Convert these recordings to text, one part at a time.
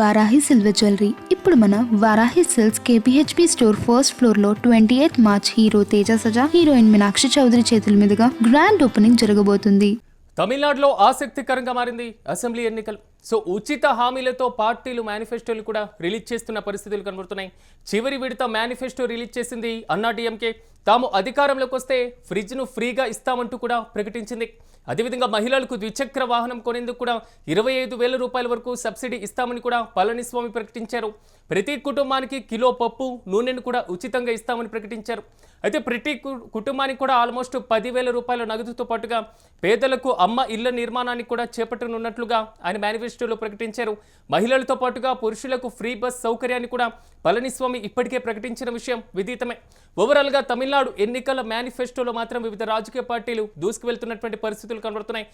Varahi silver jewellery ఇప్పుడు మన Varahi silks KPHB store first floor లో 28 March hero Teja Sajja heroine Meenakshi Chaudhary చేతుల మీదుగా గ్రాండ్ ఓపెనింగ్ జరగబోతుంది. తమిళనాడులో ఆసక్తికరంగా మారింది అసెంబ్లీ ఎన్నికలు. ఉచిత హామీలతో పార్టీలు మేనిఫెస్టోలు కూడా రిలీజ్ చేస్తున్న పరిస్థితులు కనబడుతున్నాయి. చివరి విడత మేనిఫెస్టో రిలీజ్ చేసింది అన్నాడీఎంకే. తాము అధికారంలోకి వస్తే ఫ్రిడ్జ్ను ఫ్రీగా ఇస్తామంటూ కూడా ప్రకటించింది. అదేవిధంగా మహిళలకు ద్విచక్ర వాహనం కొనేందుకు కూడా 25,000 రూపాయల వరకు సబ్సిడీ ఇస్తామని కూడా పళనిస్వామి ప్రకటించారు. ప్రతి కుటుంబానికి కిలో పప్పు నూనెను కూడా ఉచితంగా ఇస్తామని ప్రకటించారు. అయితే ప్రతి కుటుంబానికి కూడా ఆల్మోస్ట్ 10,000 రూపాయల నగదుతో పాటుగా పేదలకు అమ్మ ఇళ్ల నిర్మాణానికి కూడా చేపట్టనున్నట్లుగా ఆయన మేనిఫెస్టోలో ప్రకటించారు. మహిళలతో పాటుగా పురుషులకు ఫ్రీ బస్ సౌకర్యాన్ని కూడా పళనిస్వామి ఇప్పటికే ప్రకటించిన విషయం విదితమే. ఓవరాల్గా తమిళనాడు ఎన్నికల మేనిఫెస్టోలో మాత్రం వివిధ రాజకీయ పార్టీలు దూసుకువెళ్తున్నటువంటి పరిస్థితులు కనబడుతున్నాయి.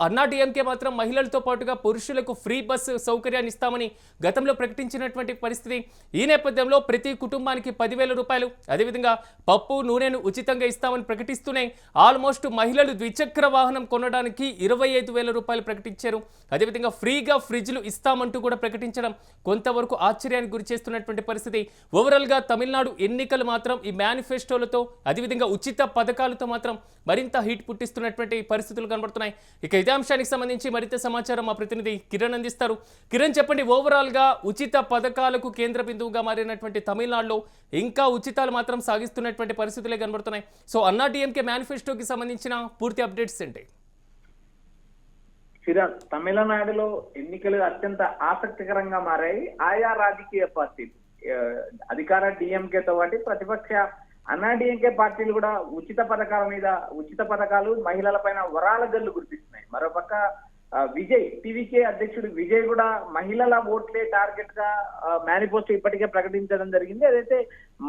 అన్నాడీఎంకే మాత్రం మహిళలతో పాటుగా పురుషులకు ఫ్రీ బస్ సౌకర్యాన్ని ఇస్తామని గతంలో ప్రకటించినటువంటి పరిస్థితి. ఈ నేపథ్యంలో ప్రతి కుటుంబానికి 10,000 రూపాయలు, అదేవిధంగా పప్పు నూనెను ఉచితంగా ఇస్తామని ప్రకటిస్తూనే ఆల్మోస్ట్ మహిళలు ద్విచక్ర వాహనం కొనడానికి 25,000 రూపాయలు ప్రకటించారు. అదేవిధంగా ఫ్రీగా ఫ్రిడ్జ్లు ఇస్తామంటూ కూడా ప్రకటించడం కొంతవరకు ఆశ్చర్యానికి గురి చేస్తున్నటువంటి పరిస్థితి. ఓవరాల్గా తమిళనాడు ఎన్నికలు మాత్రం ఈ మేనిఫెస్టోలతో అదేవిధంగా ఉచిత పథకాలతో మాత్రం మరింత హీట్ పుట్టిస్తున్నటువంటి పరిస్థితులు కనబడుతున్నాయి. ఇక ఇదే అంశానికి సంబంధించి మరింత సమాచారం మా ప్రతినిధి కిరణ్ అందిస్తారు. కిరణ్, చెప్పండి, ఓవరాల్గా ఉచిత పథకాలకు కేంద్ర బిందువుగా మారినటువంటి తమిళనాడులో ఇంకా ఉచితాలు మాత్రం సాగిస్తున్నటువంటి పరిస్థితులే కనబడుతున్నాయి. అన్నాడీఎంకే మేనిఫెస్టోకి సంబంధించిన పూర్తి అప్డేట్స్ ఏంటి? తమిళనాడులో ఎన్నికలు అత్యంత ఆసక్తికరంగా మారాయి. ఆయా రాజకీయ పార్టీలు, అధికార డిఎంకేతో పాటు ప్రతిపక్ష అన్నాడీఎంకే పార్టీలు కూడా ఉచిత పథకాల మీద ఉచిత పథకాలు, మహిళల పైన వరాల జల్లు గుర్తిస్తున్నాయి. మరోపక్క విజయ్, టీవీకే అధ్యక్షుడు విజయ్ కూడా మహిళల ఓట్లే టార్గెట్ గా మేనిఫెస్టో ఇప్పటికే ప్రకటించడం జరిగింది. ఏదైతే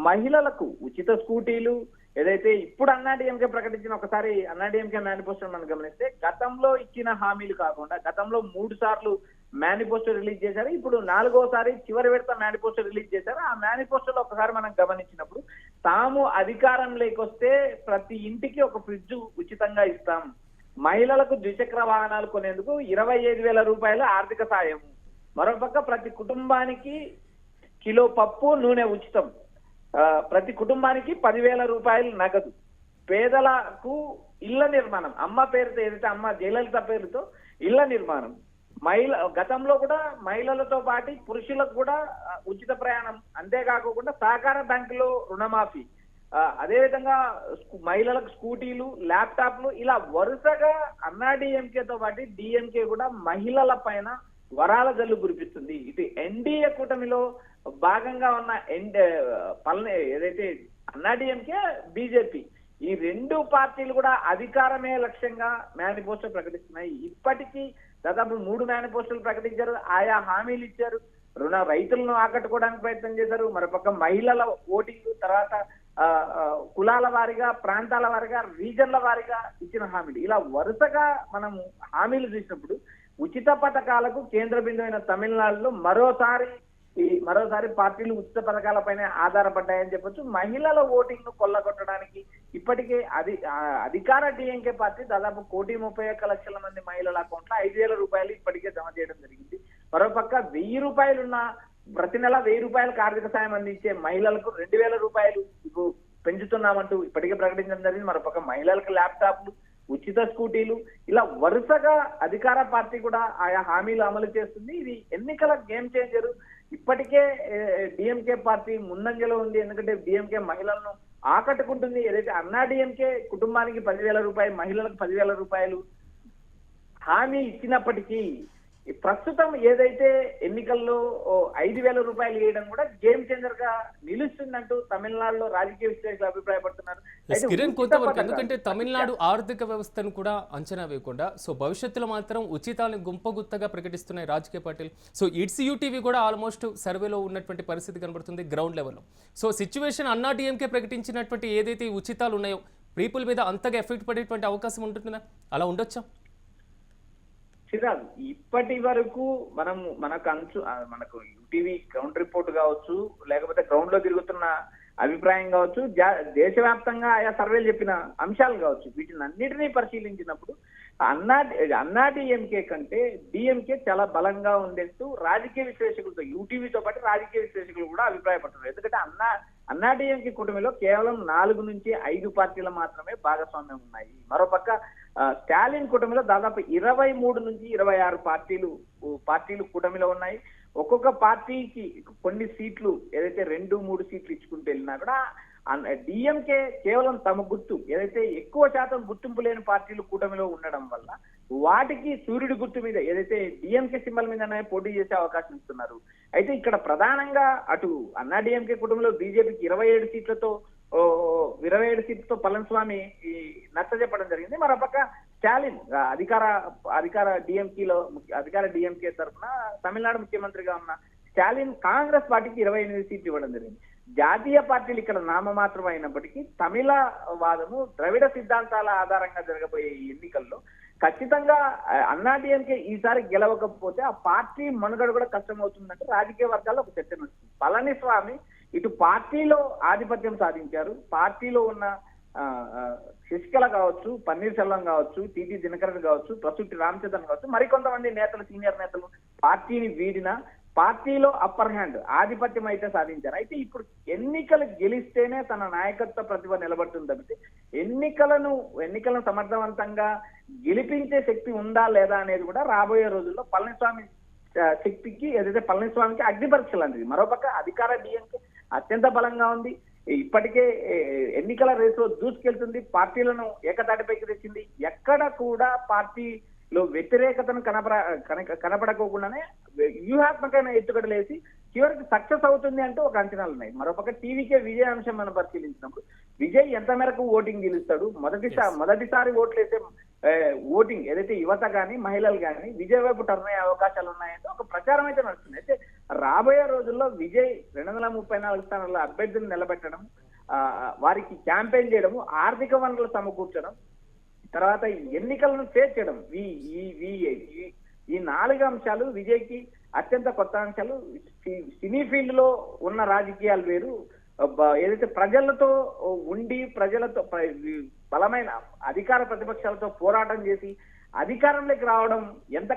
మహిళలకు ఉచిత స్కూటీలు, ఏదైతే ఇప్పుడు అన్నాడీఎంకే ప్రకటించిన, ఒకసారి అన్నాడీఎంకే మేనిఫెస్టో మనం గమనిస్తే గతంలో ఇచ్చిన హామీలు కాకుండా గతంలో 3 సార్లు మేనిఫెస్టో రిలీజ్ చేశారు. ఇప్పుడు 4వసారి చివరి విడత మేనిఫెస్టో రిలీజ్ చేశారు. ఆ మేనిఫెస్టోలో ఒకసారి మనం గమనించినప్పుడు తాము అధికారంలోకి వస్తే ప్రతి ఇంటికి ఒక ఫ్రిడ్జ్ ఉచితంగా ఇస్తాం, మహిళలకు ద్విచక్ర వాహనాలు కొనేందుకు 25,000 రూపాయల ఆర్థిక సాయం, మరోపక్క ప్రతి కుటుంబానికి కిలో పప్పు నూనె ఉచితం, ప్రతి కుటుంబానికి 10,000 రూపాయలు నగదు, పేదలకు ఇళ్ల నిర్మాణం, అమ్మ పేరుతో ఏదైతే అమ్మ జయలలిత పేరుతో ఇళ్ల నిర్మాణం, గతంలో కూడా మహిళలతో పాటు పురుషులకు కూడా ఉచిత ప్రయాణం, అంతేకాకుండా సహకార బ్యాంకులో రుణమాఫీ, అదేవిధంగా మహిళలకు స్కూటీలు, ల్యాప్టాప్లు, ఇలా వరుసగా అన్నాడీఎంకేతో పాటు డిఎంకే కూడా మహిళల పైన వరాల జల్లు కురిపిస్తుంది. ఇది ఎన్డీఏ కూటమిలో భాగంగా ఉన్న ఏదైతే అన్నాడీఎంకే, బీజేపీ, ఈ 2 పార్టీలు కూడా అధికారమే లక్ష్యంగా మేనిఫెస్టో ప్రకటిస్తున్నాయి. ఇప్పటికీ దాదాపు 3 మేనిఫెస్టోలు ప్రకటించారు, ఆయా హామీలు ఇచ్చారు. రైతులను ఆకట్టుకోవడానికి ప్రయత్నం చేశారు. మరోపక్క మహిళల ఓటింగ్, తర్వాత కులాల వారిగా, ప్రాంతాల వారిగా, రీజన్ల వారిగా ఇచ్చిన హామీలు, ఇలా వరుసగా మనం హామీలు చూసినప్పుడు ఉచిత పథకాలకు కేంద్ర బిందువైన తమిళనాడులో మరోసారి పార్టీలు ఉచిత పథకాలపైనే ఆధారపడ్డాయని చెప్పొచ్చు. మహిళల ఓటింగ్ ను కొల్లగొట్టడానికి ఇప్పటికే అధికార డిఎంకే పార్టీ దాదాపు 1,31,00,000 మంది మహిళల అకౌంట్లో 5,000 రూపాయలు ఇప్పటికే జమ చేయడం జరిగింది. మరోపక్క 1,000 రూపాయలున్న ప్రతి నెల 1,000 రూపాయలకు ఆర్థిక సాయం అందించే మహిళలకు 2,000 రూపాయలు పెంచుతున్నామంటూ ఇప్పటికే ప్రకటించడం జరిగింది. మరోపక్క మహిళలకు ల్యాప్టాప్లు, ఉచిత స్కూటీలు, ఇలా వరుసగా అధికార పార్టీ కూడా ఆయా హామీలు అమలు చేస్తుంది. ఇది ఎన్నికల గేమ్ చేంజర్. ఇప్పటికే డిఎంకే పార్టీ ముందంజలో ఉంది, ఎందుకంటే డిఎంకే మహిళలను ఆకట్టుకుంటుంది. ఏదైతే అన్నాడీఎంకే కుటుంబానికి 10,000 రూపాయలు, మహిళలకు 10,000 రూపాయలు హామీ ఇచ్చినప్పటికీ ప్రస్తుతం ఏదైతే ఎన్నికల్లో 5,000 రూపాయలు వేయడం కూడా గేమ్ చేంజర్ గా నిలుస్తుందంటూ తమిళనాడులో రాజకీయ విశ్లేషకులు అభిప్రాయపడుతున్నారు. ఎందుకంటే తమిళనాడు ఆర్థిక వ్యవస్థను కూడా అంచనా వేయకుండా భవిష్యత్తులో మాత్రం ఉచితాలను గుంపగుత్తగా ప్రకటిస్తున్నాయి రాజకీయ పార్టీలు. ఇట్స్ యూటీవీ కూడా ఆల్మోస్ట్ సర్వేలో ఉన్నటువంటి పరిస్థితి కనబడుతుంది గ్రౌండ్ లెవెల్లో. సిచ్యువేషన్ అన్నాడీఎంకే ప్రకటించినటువంటి ఏదైతే ఉచితాలు ఉన్నాయో పీపుల్ మీద అంతగా ఎఫెక్ట్ పడేటువంటి అవకాశం ఉంటుందా? అలా ఉండొచ్చా? ఇప్పటి వరకు మనకు యూటీవీ గ్రౌండ్ రిపోర్ట్ కావచ్చు, లేకపోతే గ్రౌండ్ లో తిరుగుతున్న అభిప్రాయం కావచ్చు, దేశవ్యాప్తంగా ఆయా సర్వేలు చెప్పిన అంశాలు కావచ్చు, వీటిని అన్నిటినీ పరిశీలించినప్పుడు అన్నా డిఎంకే కంటే డిఎంకే చాలా బలంగా ఉండేట్టు రాజకీయ విశ్లేషకులతో యూటీవీతో పాటు రాజకీయ విశ్లేషకులు కూడా అభిప్రాయపడుతున్నారు. ఎందుకంటే అన్నా డిఎంకే కూటమిలో కేవలం 4 నుంచి 5 పార్టీలు మాత్రమే భాగస్వామ్యం ఉన్నాయి. మరోపక్క స్టాలిన్ కూటమిలో దాదాపు 23 నుంచి 26 పార్టీలు కూటమిలో ఉన్నాయి. ఒక్కొక్క పార్టీకి కొన్ని సీట్లు ఏదైతే 2-3 సీట్లు ఇచ్చుకుంటూ వెళ్ళినా కూడా డిఎంకే కేవలం తమ గుర్తు ఏదైతే ఎక్కువ శాతం గుర్తింపు లేని పార్టీలు కూటమిలో ఉండడం వల్ల వాటికి సూర్యుడి గుర్తు మీద ఏదైతే డిఎంకే సింబల్ మీదనే పోటీ చేసే అవకాశం ఇస్తున్నారు. అయితే ఇక్కడ ప్రధానంగా అటు అన్నా డిఎంకే కూటమిలో బీజేపీకి 27 సీట్లతో పళనిస్వామి నచ్చజెప్పడం జరిగింది. మరోపక్క స్టాలిన్ అధికార డిఎంకే తరఫున తమిళనాడు ముఖ్యమంత్రిగా ఉన్న స్టాలిన్ కాంగ్రెస్ పార్టీకి 28 సీట్లు ఇవ్వడం జరిగింది. జాతీయ పార్టీలు ఇక్కడ నామమాత్రం అయినప్పటికీ తమిళ వాదము ద్రవిడ సిద్ధాంతాల ఆధారంగా జరగబోయే ఈ ఎన్నికల్లో ఖచ్చితంగా అన్నా డిఎంకే ఈసారి గెలవకపోతే ఆ పార్టీ మనుగడ కూడా కష్టమవుతుందంటే రాజకీయ వర్గాల్లో ఒక చర్చ నడుస్తుంది. పళనిస్వామి ఇటు పార్టీలో ఆధిపత్యం సాధించారు. పార్టీలో ఉన్న శశికళ కావచ్చు, పన్నీర్ సెల్వం కావచ్చు, టీటీ దినకరన్ కావచ్చు, ప్రసూటి రామచంద్రన్ కావచ్చు, మరికొంతమంది నేతలు సీనియర్ నేతలు పార్టీని వీడిన పార్టీలో అప్పర్ హ్యాండ్ ఆధిపత్యం అయితే సాధించారు. అయితే ఇప్పుడు ఎన్నికలు గెలిస్తేనే తన నాయకత్వ ప్రతిభ నిలబడుతుంది తప్పితే ఎన్నికలను సమర్థవంతంగా గెలిపించే శక్తి ఉందా లేదా అనేది కూడా రాబోయే రోజుల్లో పళనిస్వామి శక్తికి ఏదైతే పళనిస్వామికి అగ్ని పరీక్షలు అనేది. మరోపక్క అధికార డిఎంకే అత్యంత బలంగా ఉంది. ఇప్పటికే ఎన్నికల రేసులో దూసుకెళ్తుంది. పార్టీలను ఏకతాటిపైకి తెచ్చింది. ఎక్కడ కూడా పార్టీలో వ్యతిరేకతను కనపడకోకుండానే వ్యూహాత్మకమైన ఎత్తుగడలేసి చివరికి సక్సెస్ అవుతుంది అంటూ ఒక అంచనాలు ఉన్నాయి. మరోపక్క టీవీకే విజయ అంశం మనం పరిశీలించినప్పుడు విజయ్ ఎంత మేరకు ఓటింగ్ గెలుస్తాడు, మొదటిసారి ఓట్లేసే ఓటింగ్ ఏదైతే యువత కానీ మహిళలు కానీ విజయ్ వైపు టర్న్ అయ్యే అవకాశాలు ఉన్నాయంటే ఒక ప్రచారం అయితే నడుస్తుంది. అయితే రాబోయే రోజుల్లో విజయ్ 234 స్థానాల్లో అభ్యర్థులను నిలబెట్టడం, వారికి క్యాంపెయిన్ చేయడము, ఆర్థిక వనరులు సమకూర్చడం, తర్వాత ఎన్నికలను ఫేస్ చేయడం, ఈ 4 అంశాలు విజయ్కి అత్యంత కొత్త అంశాలు. సినీ ఫీల్డ్ లో ఉన్న రాజకీయాలు వేరు, ఏదైతే ప్రజలతో ఉండి ప్రజలతో బలమైన అధికార ప్రతిపక్షాలతో పోరాటం చేసి అధికారంలోకి రావడం ఎంత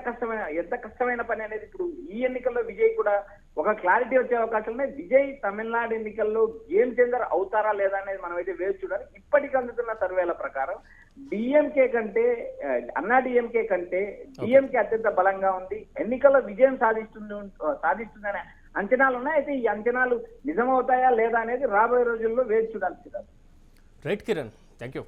కష్టమైన పని అనేది ఇప్పుడు ఈ ఎన్నికల్లో విజయ్ కూడా ఒక క్లారిటీ వచ్చే అవకాశాలు ఉన్నాయి. విజయ్ తమిళనాడు ఎన్నికల్లో గేమ్ చేంజర్ అవుతారా లేదా అనేది మనం అయితే వేచి చూడాలి. ఇప్పటికి అందుతున్న సర్వేల ప్రకారం అన్నా డిఎంకే కంటే డిఎంకే అత్యంత బలంగా ఉంది. ఎన్నికల్లో విజయం సాధిస్తుందనే అంచనాలు ఉన్నాయి. అయితే ఈ అంచనాలు నిజమవుతాయా లేదా అనేది రాబోయే రోజుల్లో వేచి చూడాల్సి. Right Kiran, thank you.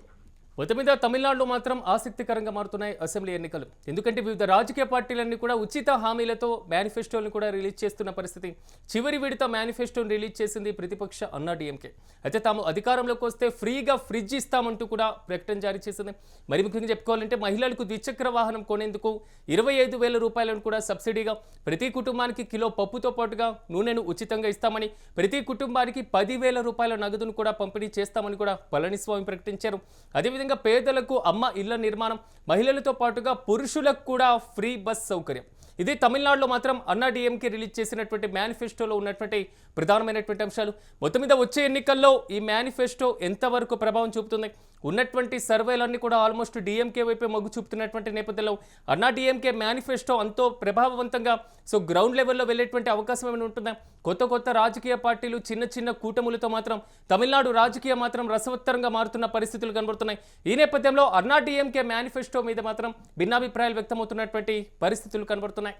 మొత్తం మీద తమిళనాడులో మాత్రం ఆసక్తికరంగా మారుతున్నాయి అసెంబ్లీ ఎన్నికలు. ఎందుకంటే వివిధ రాజకీయ పార్టీలన్నీ కూడా ఉచిత హామీలతో మేనిఫెస్టోలను కూడా రిలీజ్ చేస్తున్న పరిస్థితి. చివరి విడత మేనిఫెస్టోను రిలీజ్ చేసింది ప్రతిపక్ష అన్నా డిఎంకే. అయితే తాము అధికారంలోకి వస్తే ఫ్రీగా ఫ్రిడ్జ్ ఇస్తామంటూ కూడా ప్రకటన జారీ చేసింది. మరి ముఖ్యంగా చెప్పుకోవాలంటే మహిళలకు ద్విచక్ర వాహనం కొనేందుకు 25,000 రూపాయలను కూడా సబ్సిడీగా, ప్రతి కుటుంబానికి కిలో పప్పుతో పాటుగా నూనెను ఉచితంగా ఇస్తామని, ప్రతి కుటుంబానికి 10,000 రూపాయల నగదును కూడా పంపిణీ చేస్తామని కూడా పళనిస్వామి ప్రకటించారు. అదేవిధంగా పేదలకు అమ్మ ఇళ్ల నిర్మాణం, మహిళలతో పాటుగా పురుషులకు కూడా ఫ్రీ బస్ సౌకర్యం. ఇది తమిళనాడులో మాత్రం అన్నా డిఎంకే రిలీజ్ చేసినటువంటి మేనిఫెస్టోలో ఉన్నటువంటి ప్రధానమైనటువంటి అంశాలు. మొత్తం మీద వచ్చే ఎన్నికల్లో ఈ మేనిఫెస్టో ఎంతవరకు ప్రభావం చూపుతుంది? ఉన్నటువంటి సర్వేలన్నీ కూడా ఆల్మోస్ట్ డిఎంకే వైపే మొగ్గు చూపుతున్నటువంటి నేపథ్యంలో అన్నా డిఎంకే మేనిఫెస్టో అంతో ప్రభావవంతంగా గ్రౌండ్ లెవెల్లో వెళ్ళేటువంటి అవకాశం ఏమైనా ఉంటుందా? కొత్త రాజకీయ పార్టీలు చిన్న కూటములతో మాత్రం తమిళనాడు రాజకీయం మాత్రం రసవత్తరంగా మారుతున్న పరిస్థితులు కనబడుతున్నాయి. ఈ నేపథ్యంలో అన్నా డిఎంకే మేనిఫెస్టో మీద మాత్రం భిన్నాభిప్రాయాలు వ్యక్తమవుతున్నటువంటి పరిస్థితులు కనబడుతున్నాయి.